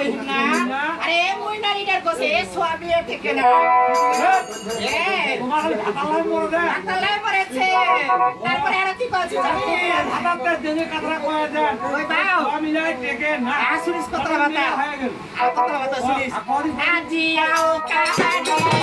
Coin না আরে মুই নারীটার কইছে স্বামী থেকে না তোমার ভাতালাই মরে দে ভাতালাই পড়েছে তারপরে আর কি কইছিস জানি ভাতাতে দেনে কাটরা কয় দেন ওই বাও আমি যাই থেকে না শুনিস কত কথা আর কত কথা শুনিস আজি আও কাহানি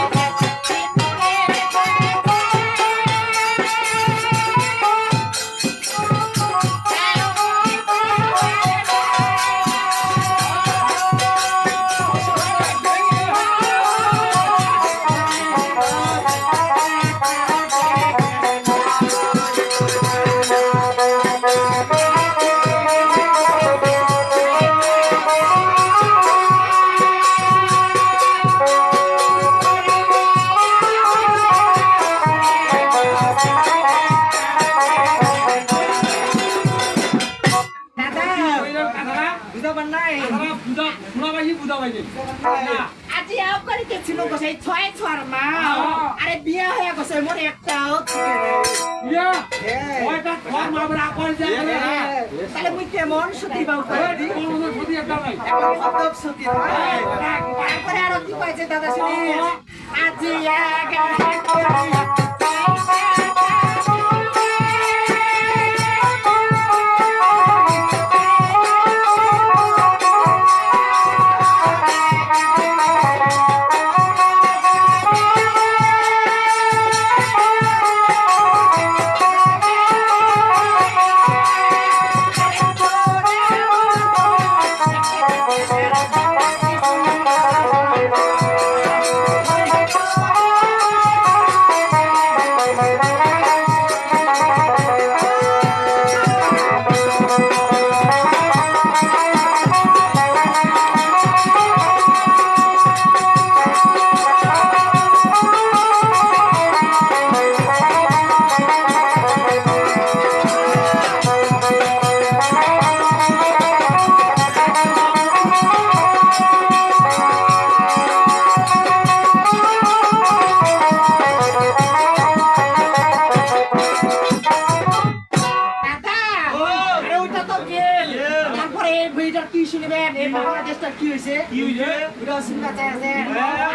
আজি আও করিতেছিল গোসাই ছয় ছর মা আরে বিয়া হয়ে গেছে মোর একটাও থাকে ইয়া ওইটা তোমার মা বড় কই যায় তাহলে মুই কেমন সতী বাউ করে দি কোন সদি একটা নাই এখন সব সতী তারপরে আর কি কইছে দাদা শুনিস আজি আগা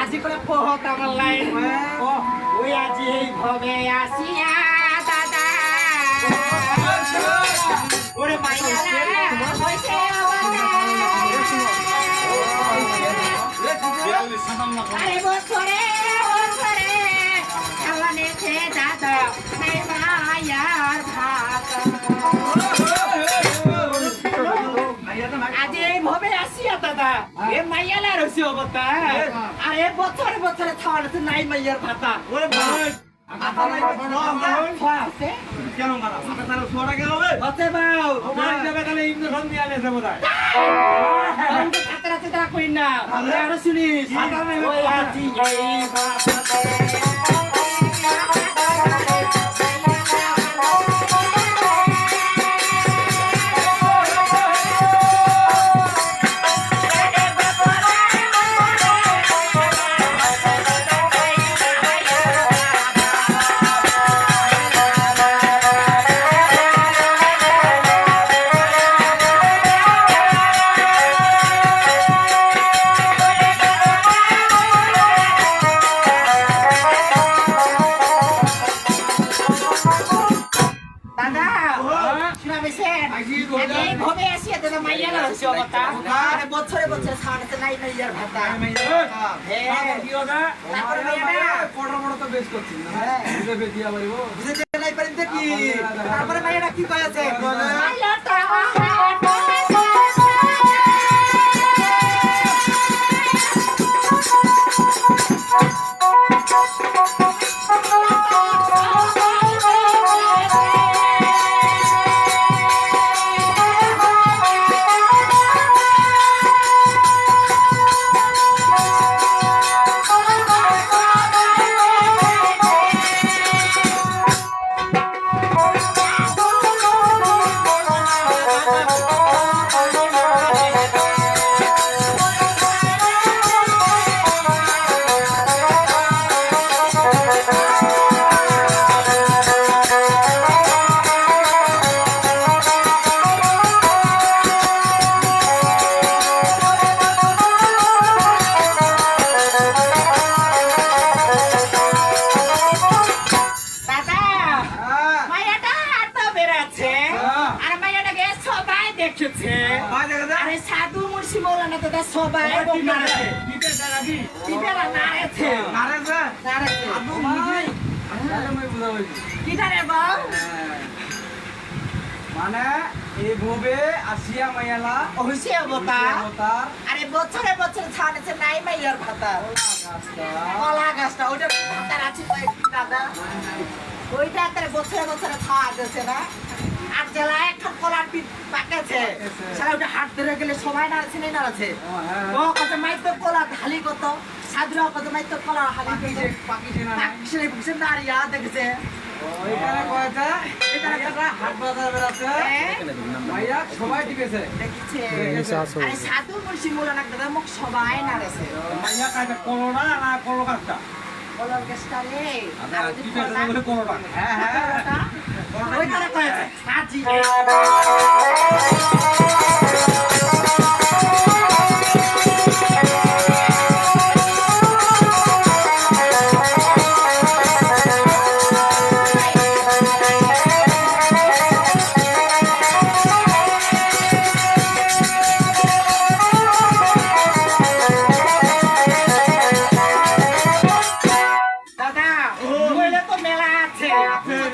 আজি করে ফহত আমার লাইন ওই আজি এই ভবে আসিয়া দাদা ওরে মাইয়া হইছে আরে বছরে বছরে খাওয়ানেছে দাদা এই মায়ার ভাত আজি এই ভবে আসিয়া দাদা এ মাইয়ালা রসি অবতা আরে বছরে বছরে খাওয়ানো নাই মাইয়ার ভাতা ওরে ভাই ভাতা নাই আছে কেন মারা ভাতা তার সোরা গেল বে হতে বাও তোমার দেবে তাহলে ইন্দ্রধন দিয়ে আনেছে বোধহয় কাতরা কাতরা কই না আর শুনিস ওই আজি এই ভাতাতে বছরে বছরে খাওয়াতে নাই মাইয়ার ভাতা বুঝতে নাই পারেন দেখি তারপরে মাইয়ারা কি কয়েছে দাদা সবাই কি বোকা নাড়েছে? রে দিতে নাকি? কিবেলা নাড়েছে নাড়েছে? নাড়েছে আদৌ বুঝি? তাহলে মই বুঝা হইছি। কিটা রে বাউ মানে এইভাবে আসিয়া মাইয়ালা হইছে বোকা অবতার আরে বছরে বছরে ছাড়েছে নাই মাইয়ার ভাতা কলা গাছটা ওইটা ভাতার আছে কয়েকটি দাদা ওইটা তার বছরে বছরে খাওয়া যাচ্ছে না আর জেলায় একটা কলার পিঠ পাকেছে সারা ওটা হাত ধরে গেলে সবাই নাড়ছে নেই নাড়ছে ও কত মাইতো কলা ঢালি কত সাধুরা কত মাইতো কলা হালি পাকিছে না পাকিছে পাকিছে নাড়িয়া দেখেছে ওইখানে কয়েছে এখানে একটা হাট বাজার বেরাচ্ছে মাইয়া সবাই টিপেছে দেখেছে আরে সাধু মুন্সি মোলানা দাদা মুখ সবাই নাড়ছে মাইয়া কাইটা করোনা না করো কাজটা কলার গাছটা রে আচ্ছা টিপেছে বলে করোনা হ্যাঁ হ্যাঁ ওই তারা কয়েছে আজি দাদা ওইলে তো মেলা আছে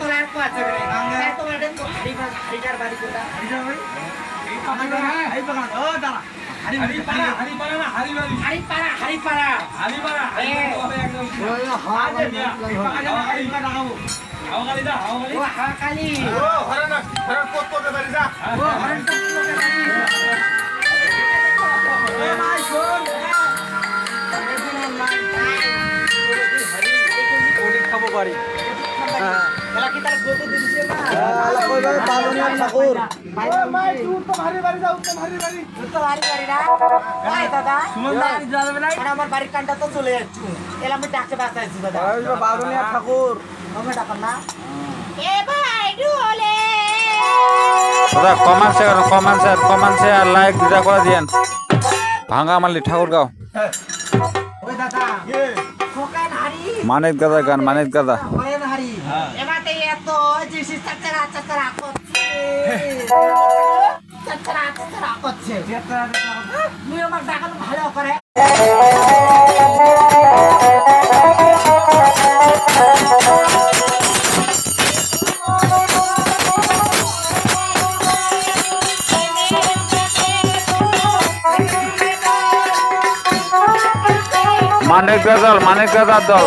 তোলার কো আছে রে তাই তো এটা তো হাড়িটার বাড়ি কোটা এই বাগান ও দাঁড়া হারি পারা না হারি বাড়ি হাড়ি পাড়া হারি পারা একদম হাওয়াগালি দা হাওয়াগালি ও হাকালি ও হরেন কত কত বাড়ি যা ও হরণ তো খাবো বাড়ি এলা কি তার গোতো দিছে না ঠাকুর মাই তুই তো ভারী বাড়ি যাও তো ভারী বাড়ি তো বাড়ি বাড়ি না ওই দাদা সুমন দা যাবে না মানে আমার বাড়ির কানটা তো চলে যাচ্ছে এলা আমি ডাকতে বাঁচাইছি দাদা বারুনিয়া ঠাকুর আমি ডাকাম না এ ভাই ডুলে দাদা কমেন্টস আর লাইক দিদা করে দিয়েন ভাঙ্গামালি ঠাকুরগাঁও ওই দাদা খোকান হাড়ি মানিক দাদা গান মানিক দাদা ওরেন হাড়ি এমাতে এত জিসি চাচরা করছে চাচরা করছে মুই আমার ডাকানো ভালো করে মানিক দাদার দল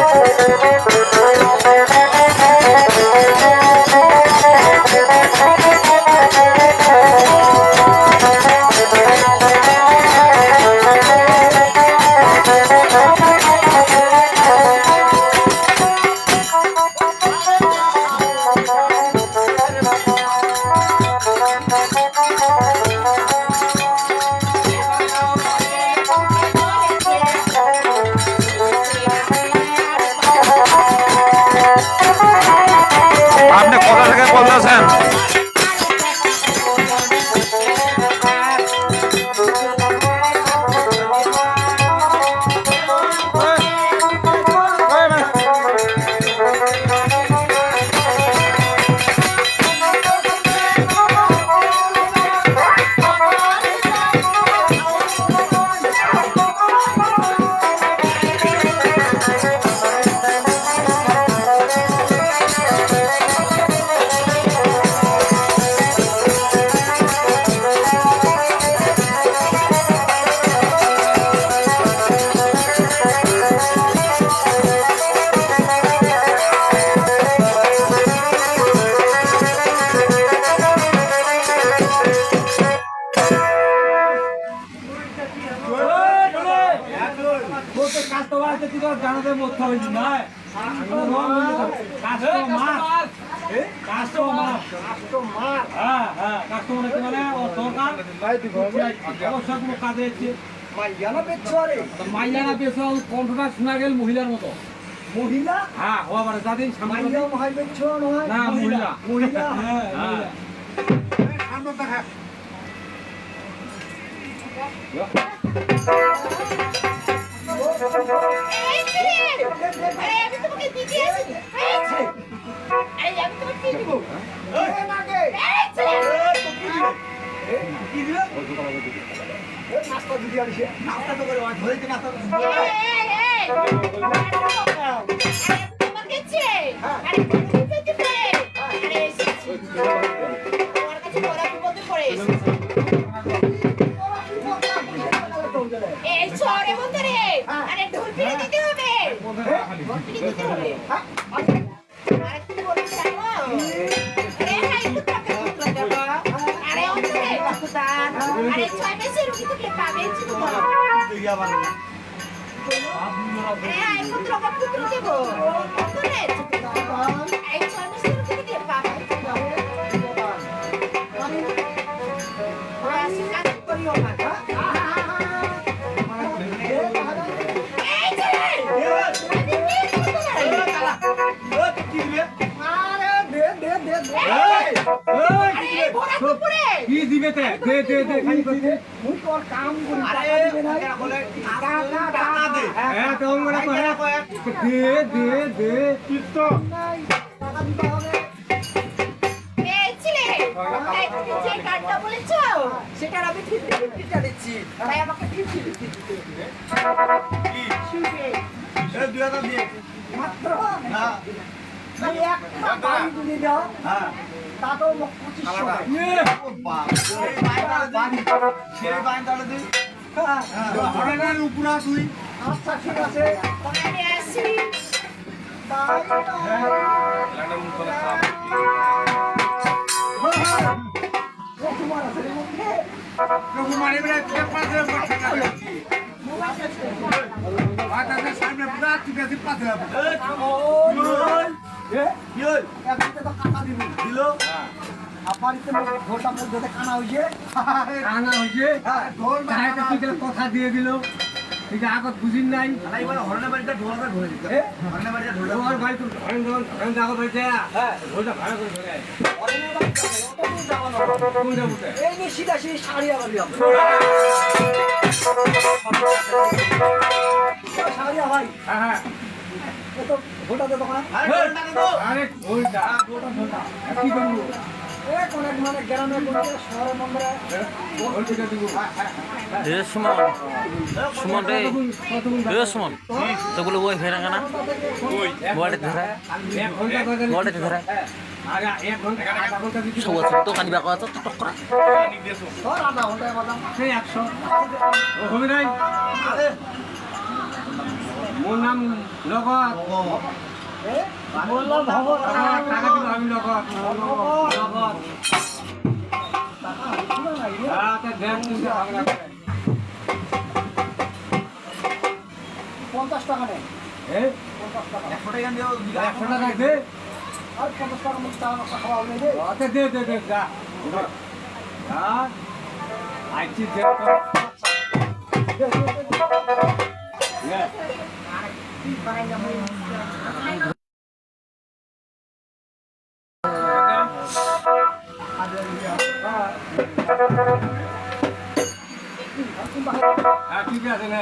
আপনি কোথা থেকে বলতেছেন কাস্টমারকে কি করে জানাতে মত হইছে না কাস্টমার হ্যাঁ হ্যাঁ কাস্টমার কি মানে ও দরকার অবশ্যই কোনো কাজে এসেছে মাইয়ানা বেছো কণ্ঠটা শোনা গেল মহিলার মতো মহিলা হ্যাঁ হওয়া পারে যাদের সামনে মাইয়া মহাইবেচ্ছ নয় না মহিলা মহিলা হ্যাঁ হ্যাঁ সামনে দেখা আরে আমি তোমাকে দিতে আসি আরে আমি তোমাকে কি দিব এই মাগে এই ছেলে কি দিবে নাস্তা দিদি আনিছে নাস্তা তো করে ধরেছে না তো তোমাকে চেয়ে আরে তুমি পেতে পারে আরে এসেছি তোমার কাছে বড় বিপদে পড়ে এসেছি এই শহরে বলতে রে আরে ঢোল ফিরে দিতে হবে ঢোল ফিরে দিতে হবে আরে কি বলতে চাও আরে হাই পুত্র দেবো আরে অন্তরে ডাক্তার আরে 6 মাসের রোগী থেকে পাবে চিতো তুই আবার আরে হাই পুত্র দেবো অন্তরে এই 6 মাসের রোগী থেকে পাবে আসি কাজ করিও না এই চলে আমি কি করতে আরে দে আরে ঘোড়া তো পড়ে কি দিবে তে দে খালি করতে মুই তোর কাম করি আরে বলে টাকা দে হ্যাঁ তো আমরা কয় দে চিত্ত টাকা দিতে হবে এই ছিলে তাই তুমি যে কাজটা বলেছো সেটার আমি 50-50 দিচ্ছি তাই আমাকে 50 দিতে হবে এই 2000 দিয়ে মাত্র না তুমি একটা বাড়ি যদি দাও হ্যাঁ তাতেও 2500 টাকা। ও বাপ সেই বাইন্দালে তুই হঠাৎ উপরা তুই আচ্ছা ঠিক আছে তবে আমি আসি তোমার আছে রে মুখে রঘুমারি বলে পাঁচে টাকা সামনে পুরা ঠিক আছে 5 লাখ কি হল একদিকে তো কাটা দিবি দিল আপারিতে ঘোটা মধ্যে কানা হইছে আনা হইছে ঢোল তাই তো তুই গেলে কথা দিয়ে দিল ঠিক আগত বুঝিন নাই আরে এবার হরনে বাড়িটা ঢোলটা ধরে দিতে হরনে বাড়িটা ঢোলটা তোমার ভাই তো ধরেন যাবো বলছে হ্যাঁ ওটা ভাড়া করে ধরে কোন যাবো এই যে সিধা সিধি সারিয়া বাড়ি যাবো সারিয়া ভাই হ্যাঁ এ তো ঘোটাতে দোকান আরে ঢোলটা দে তো আরে ওইটা কি করবো এ কোন এক মানে গ্রামে কোন শহরের নম্বরে ওইটা দিব রে সুমন সুমন রে রে সুমন তো বলে ওই ফেরা কানা বড়ে ধরা এক ঘন্টা করে বড়ে ধরা আগে 1 ঘন্টা আধা ঘন্টা দিতে সব আছে তো কানিবা কথা তো টক করা ধর আধা ঘন্টায় বাদাম সেই 100 ও হবে নাই আরে মোর নাম লগত এ বললাম ভগত টাকা দিব আমি লগত লগত টাকা হইছিল না রে হ্যাঁ তে দেন তুমি হবে না 50 টাকা নেই এই 50 টাকা 100 টাকা দিও 100 টাকা দে আর 50 টাকা মতো টাকা খাওয়া হলে দে আচ্ছা দে যা হ্যাঁ আইছি দে তো হ্যাঁ হ্যাঁ ঠিক আছে না